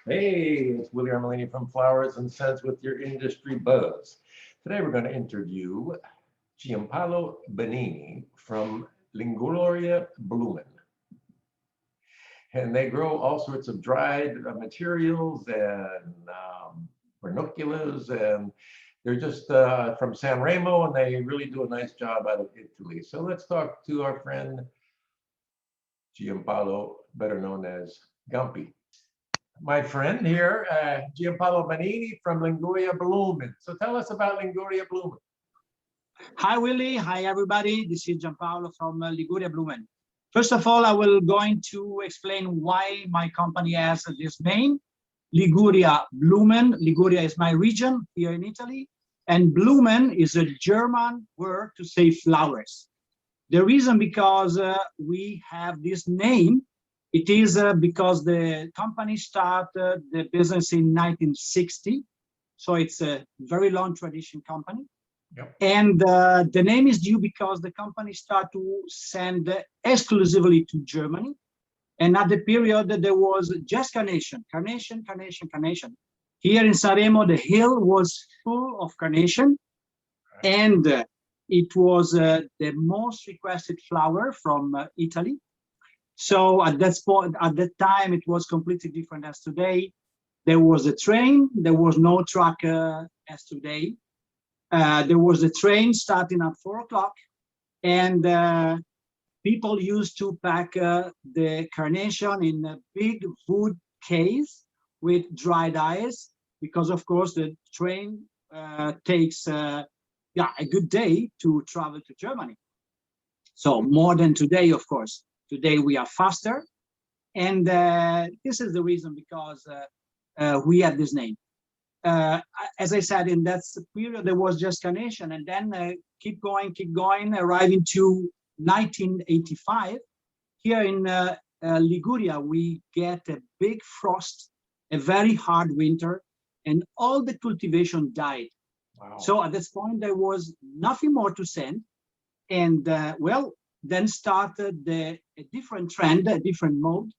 Hey, it's Willie Armellini from Flowersandcents with your industry buzz. Today we're going to interview Giampaolo Benini from Liguria Blumen. And they grow all sorts of dried materials and vernaculars, and they're just from San Remo, and they really do a nice job out of Italy. So let's talk to our friend Giampaolo, better known as Gumpy. My friend here, Giampaolo Benini from Liguria Blumen. So tell us about Liguria Blumen. Hi, Willie. Hi, everybody. This is Giampaolo from Liguria Blumen. First of all, I will going to explain why my company has this name, Liguria Blumen. Liguria is my region here in Italy, and Blumen is a German word to say flowers. The reason because we have this name, it is because the company started the business in 1960, so it's a very long tradition company. Yep. And the name is due because the company started to send exclusively to Germany. And at the period, there was just carnation. Here in Sanremo, the hill was full of carnation. And it was the most requested flower from Italy. So at that point, at that time, it was completely different as today. There was a train. There was no truck as today. There was a train starting at 4 o'clock, and people used to pack the carnation in a big wood case with dried ice, because of course the train takes a good day to travel to Germany. So more than today, of course. Today we are faster, and this is the reason because we have this name. As I said, in that period, there was just carnation, and then keep going, arriving to 1985. Here in Liguria, we get a big frost, a very hard winter, and all the cultivation died. Wow. So at this point, there was nothing more to send. And then started a different trend, a different mode.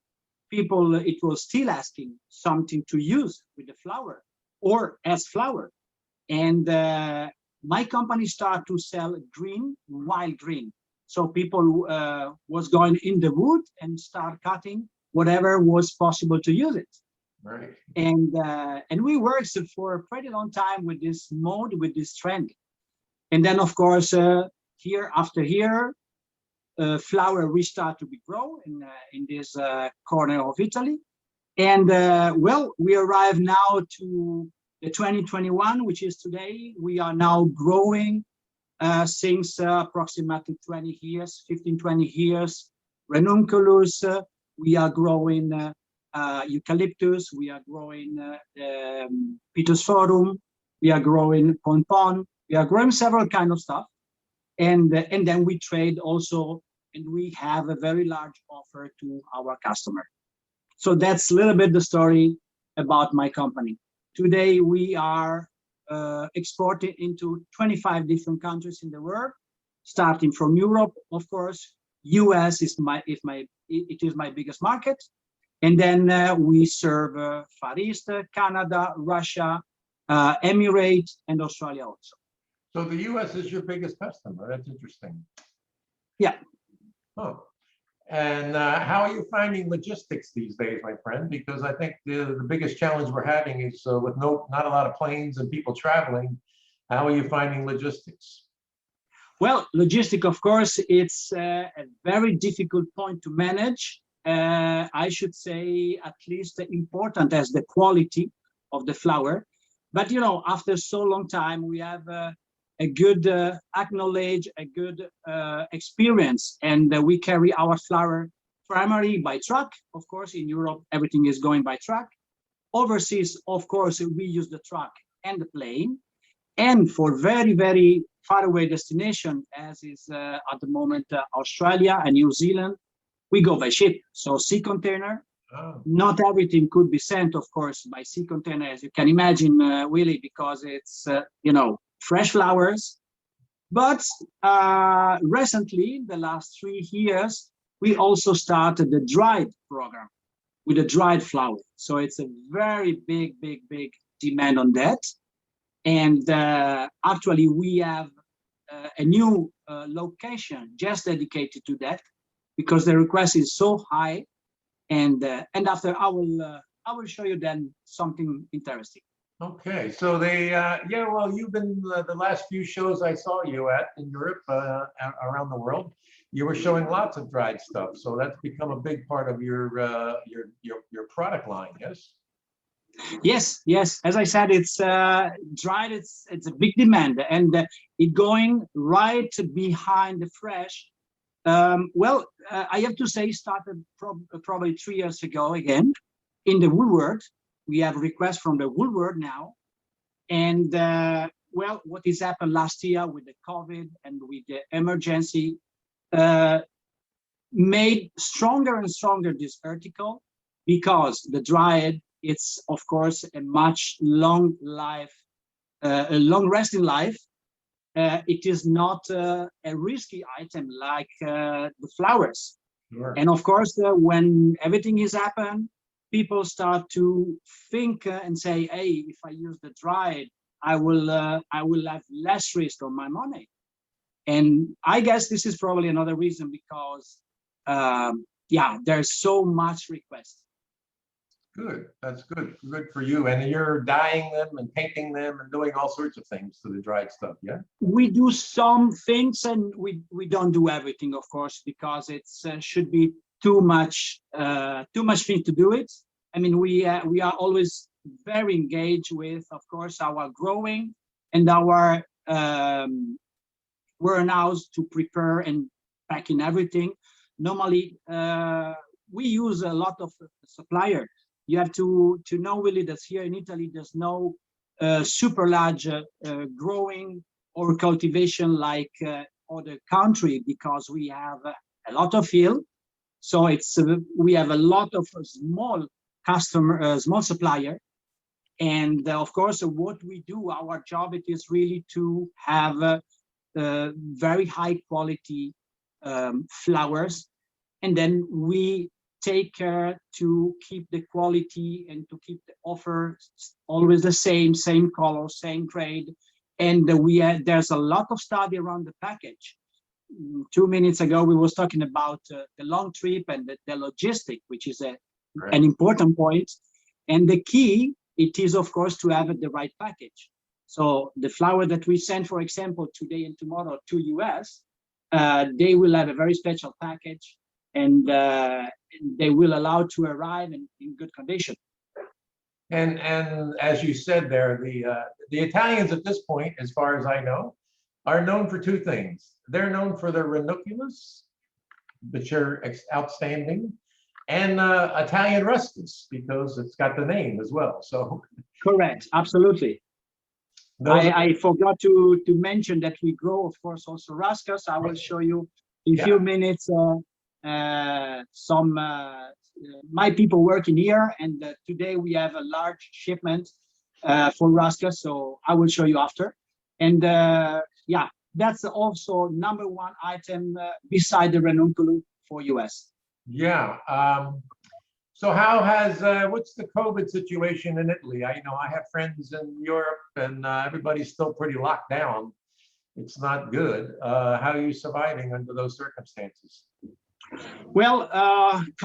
People, it was still asking something to use with the flower or as flower. And my company started to sell green, wild green. So people was going in the wood and start cutting whatever was possible to use it. Right. And we worked for a pretty long time with this mode, with this trend. And then, of course, year after year, flower restart to be grown in this corner of Italy. And we arrive now to the 2021, which is today. We are now growing since approximately 20 years, 20 years. Ranunculus, we are growing eucalyptus, we are growing Pittosporum, we are growing pompon, we are growing several kind of stuff. And then we trade also, and we have a very large offer to our customer. So that's a little bit the story about my company. Today we are exporting into 25 different countries in the world, starting from Europe, of course. US is my biggest market, and then we serve Far East, Canada, Russia, Emirates, and Australia also. So the US is your biggest customer. That's interesting. Yeah. Oh. And how are you finding logistics these days, my friend? Because I think the biggest challenge we're having is with not a lot of planes and people traveling. How are you finding logistics? Well, logistic, of course, it's a very difficult point to manage. I should say at least important as the quality of the flower. But, you know, after so long time, we have a good acknowledge, a good experience, and we carry our flower primarily by truck. Of course, in Europe, everything is going by truck. Overseas, of course, we use the truck and the plane. And for very, very far away destination, as is at the moment Australia and New Zealand, we go by ship. So sea container. Oh. Not everything could be sent, of course, by sea container, as you can imagine, Willie, because it's, you know, fresh flowers. But recently, the last 3 years, we also started the dried program. with a dried flower. So it's a very big demand on that. And actually, we have a new location just dedicated to that, because the request is so high. And after I will show you then something interesting. Okay, so yeah, well, you've been the last few shows I saw you at in Europe, around the world, you were showing lots of dried stuff. So that's become a big part of your product line, yes? Yes. As I said, it's dried. It's a big demand, and it going right behind the fresh. I have to say, started probably 3 years ago again in the wool world. We have requests from the wool world now, and what has happened last year with the COVID and with the emergency made stronger and stronger this article, because the dried, it's of course a much long resting life. It is not a risky item like the flowers. Sure. And of course, when everything is happened, people start to think and say, "Hey, if I use the dried, I will have less risk on my money." And I guess this is probably another reason, because there's so much request. Good. That's good. Good for you. And you're dyeing them and painting them and doing all sorts of things to the dried stuff, yeah? We do some things, and we don't do everything, of course, because it should be too much thing to do it. I mean, we are always very engaged with, of course, our growing and our warehouse to prepare and packing everything. Normally, we use a lot of supplier. You have to know, Willie, that here in Italy, there's no super large growing or cultivation like other country, because we have a lot of field. So we have a lot of small small supplier. And of course, what we do, our job, it is really to have very high quality flowers. And then we take care to keep the quality and to keep the offer always the same color, same grade. And there's a lot of study around the package. 2 minutes ago, we was talking about the long trip and the logistic, which is an important point. And the key, it is, of course, to have the right package. So the flower that we send, for example, today and tomorrow to US, they will have a very special package, and they will allow to arrive in good condition. And as you said there, the Italians at this point, as far as I know, are known for two things. They're known for their ranunculus, which are outstanding, and Italian rusticus, because it's got the name as well. So correct, absolutely. I forgot to mention that we grow, of course, also rusticus. I will show you in a few minutes some my people working here, and today we have a large shipment for rusticus, so I will show you after. And that's also #1 item beside the ranunculus for US. Yeah. So how has what's the COVID situation in Italy? I know I have friends in Europe, and everybody's still pretty locked down. It's not good. How are you surviving under those circumstances? Well,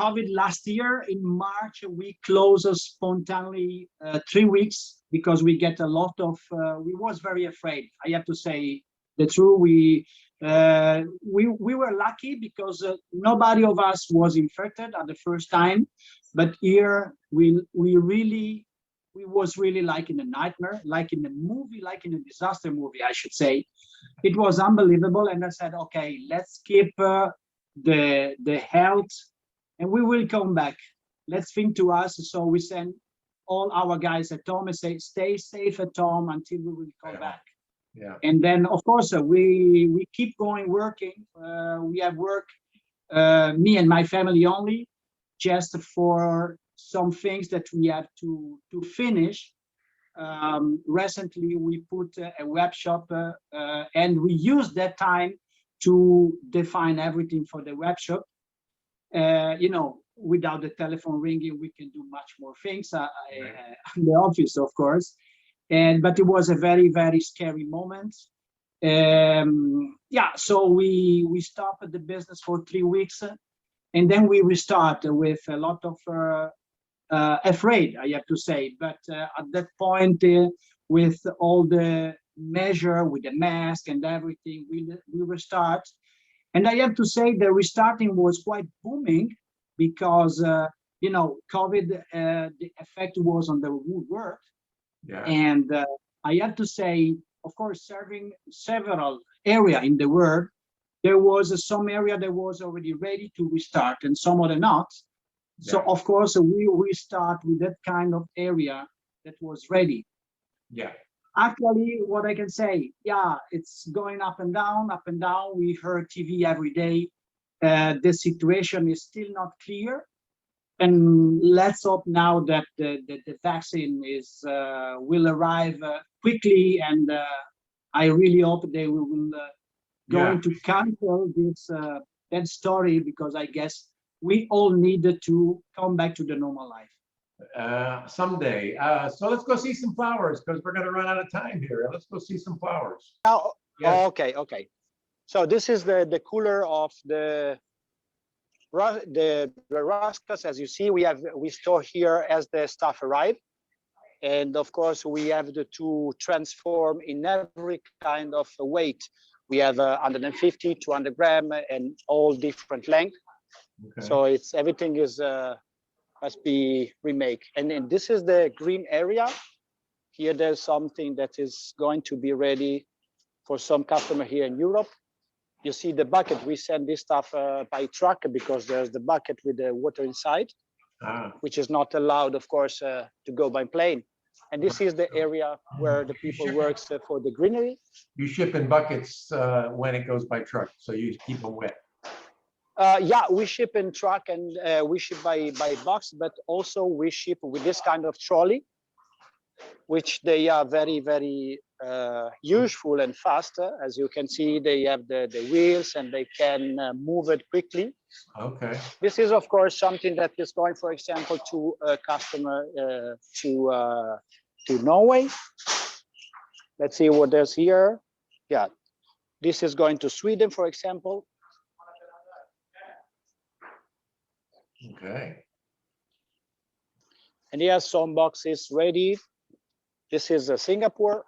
COVID last year in March, we closed spontaneously 3 weeks, because we get a lot of, we was very afraid. I have to say the truth. We were lucky, because nobody of us was infected at the first time. But here we was really like in a nightmare, like in a movie, like in a disaster movie, I should say. It was unbelievable. And I said, okay, let's keep the health, and we will come back. Let's think to us. So we send all our guys at home and say, stay safe at home until we will come back. Yeah. And then, of course, we keep going working. We have work, me and my family only, just for some things that we have to finish. Recently, we put a web shop, and we used that time to define everything for the web shop. You know, without the telephone ringing, we can do much more things in the office, of course. But it was a very, very scary moment. Yeah, so we stopped the business for 3 weeks, and then we restart with a lot of afraid, I have to say. But at that point, with all the measure, with the mask and everything, we restart. And I have to say the restarting was quite booming because, you know, COVID, the effect was on the work. Yeah. And I have to say, of course, serving several areas in the world, there was some area that was already ready to restart and some other not. So, Yeah. of course, we restart with that kind of area that was ready. Yeah. Actually, what I can say, yeah, it's going up and down, up and down. We heard TV every day. The situation is still not clear. And let's hope now that the vaccine is will arrive quickly. And I really hope they will going to cancel this that story, because I guess we all needed to come back to the normal life. Someday. So let's go see some flowers because we're going to run out of time here. Let's go see some flowers. Now, Yes. okay. So this is the cooler of the Rascas. As you see, we store here as the stuff arrive, and of course we have to transform in every kind of weight. We have 150, 200 gram, and all different length. Okay. So it's everything is must be remake. And then this is the green area. Here there's something that is going to be ready for some customer here in Europe. You see the bucket, we send this stuff by truck because there's the bucket with the water inside, which is not allowed, of course, to go by plane. And this is the area where the people works for the greenery. You ship in buckets when it goes by truck, so you keep them wet. Yeah, we ship in truck and we ship by box, but also we ship with this kind of trolley, which they are very, very useful and fast. As you can see, they have the wheels and they can move it quickly. Okay. This is, of course, something that is going, for example, to a customer to Norway. Let's see what there's here. Yeah, this is going to Sweden, for example. Okay. And here some boxes ready. This is Singapore.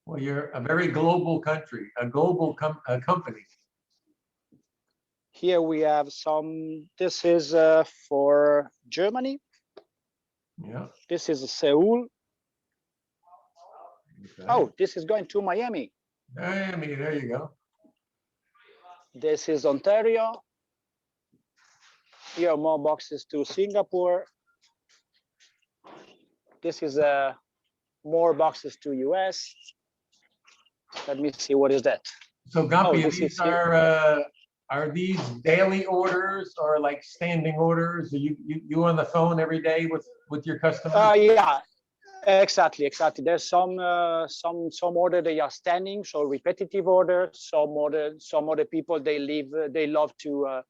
Well, you're a very global country, a global company. Here we have some. This is for Germany. Yeah. This is Seoul. Okay. Oh, this is going to Miami. Miami, there you go. This is Ontario. Here are more boxes to Singapore. This is more boxes to US. Let me see, what is that? So Gampi, this are these daily orders or like standing orders? Are you on the phone every day with your customers? Yeah, exactly. There's some order they are standing, so repetitive order. Some other people they love to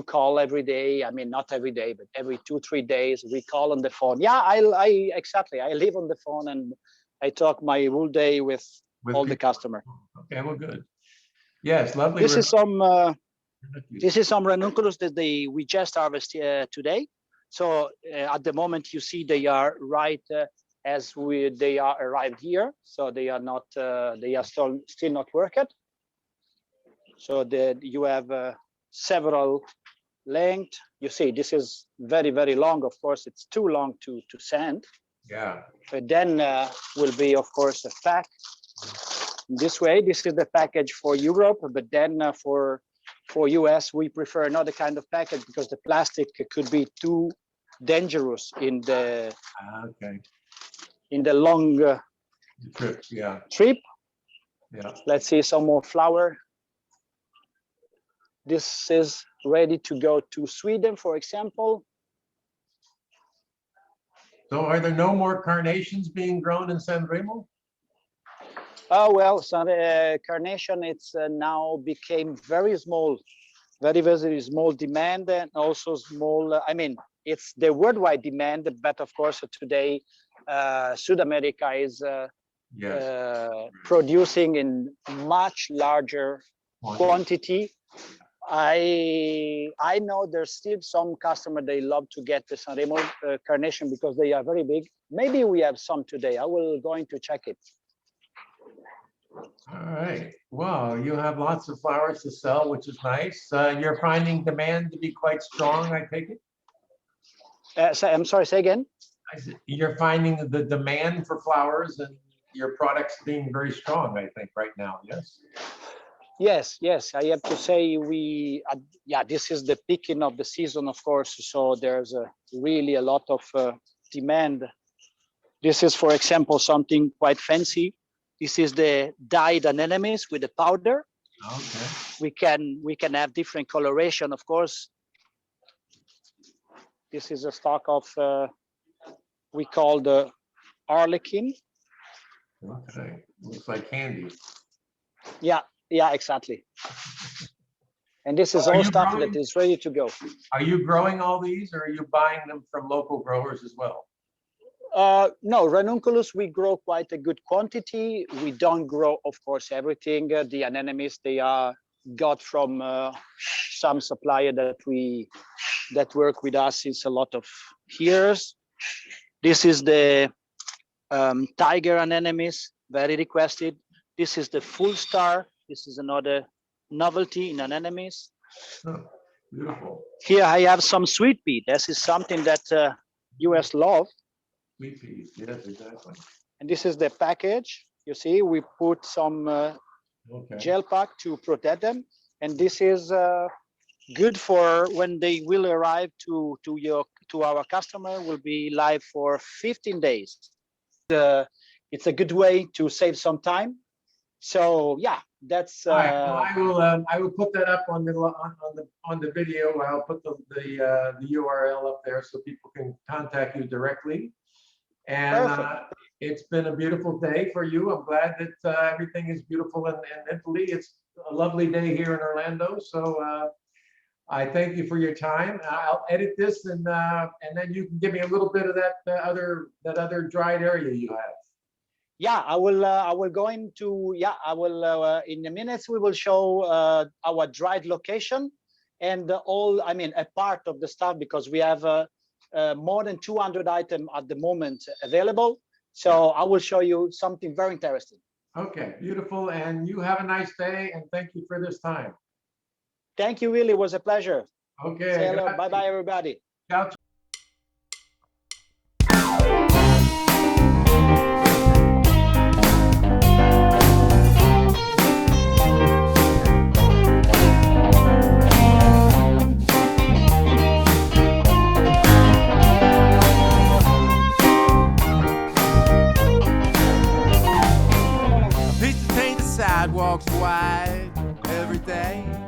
call every day. I mean, not every day, but every 2-3 days we call on the phone. Yeah, I live on the phone and I talk my whole day with all the customer. Okay, well, good. Yes, lovely. This is some ranunculus that we just harvested today. So at the moment you see they are right as they are arrived here. So they are not they are still not worked. So that you have several length. You see, this is very, very long. Of course, it's too long to sand. Yeah. But then will be, of course, a pack. This way, this is the package for Europe. But then for US, we prefer another kind of package because the plastic could be too dangerous in the long trip. Yeah. Trip. Yeah. Let's see some more flower. This is ready to go to Sweden, for example. So are there no more carnations being grown in San Remo? Oh, well, so carnation, it's now became very small, very, very small demand and also small, I mean, it's the worldwide demand, but of course today, South America is Yes. producing in much larger quantity. I know there's still some customer, they love to get the Sanremo carnation because they are very big. Maybe we have some today. I will going to check it. All right. Well, you have lots of flowers to sell, which is nice. You're finding demand to be quite strong, I take it? So, I'm sorry, say again. You're finding the demand for flowers and your products being very strong, I think, right now. Yes. Yes, yes. I have to say yeah, this is the peaking of the season, of course. So there's really a lot of demand. This is, for example, something quite fancy. This is the dyed anemones with the powder. Okay. We can have different coloration, of course. This is a stock of we call the Arlequin. Okay. Looks like candy. Yeah, yeah, exactly. And this is all stuff that is ready to go. Are you growing all these, or are you buying them from local growers as well? No, ranunculus, we grow quite a good quantity. We don't grow, of course, everything. The anemones, they are got from some supplier that work with us since a lot of years. This is the tiger anemones, very requested. This is the full star. This is another novelty in anemones. Oh, beautiful. Here I have some sweet pea. This is something that US love. Sweet peas, yes, exactly. And this is the package. You see, we put some gel pack to protect them. And this is good for when they will arrive to our customer, will be live for 15 days. It's a good way to save some time. So yeah, that's. All right. Well, I will put that up on the video. I'll put the URL up there so people can contact you directly. And it's been a beautiful day for you. I'm glad that everything is beautiful in Italy. It's a lovely day here in Orlando. So I thank you for your time. I'll edit this and then you can give me a little bit of that other dried area you have. Yeah, I will go into, yeah, I will, in a minute, we will show our dried location and all, I mean, a part of the stuff, because we have more than 200 items at the moment available. So I will show you something very interesting. Okay, beautiful. And you have a nice day. And thank you for this time. Thank you, Willie. It was a pleasure. Okay. Say hello. Bye-bye, everybody. Ciao. Sidewalks wide every day.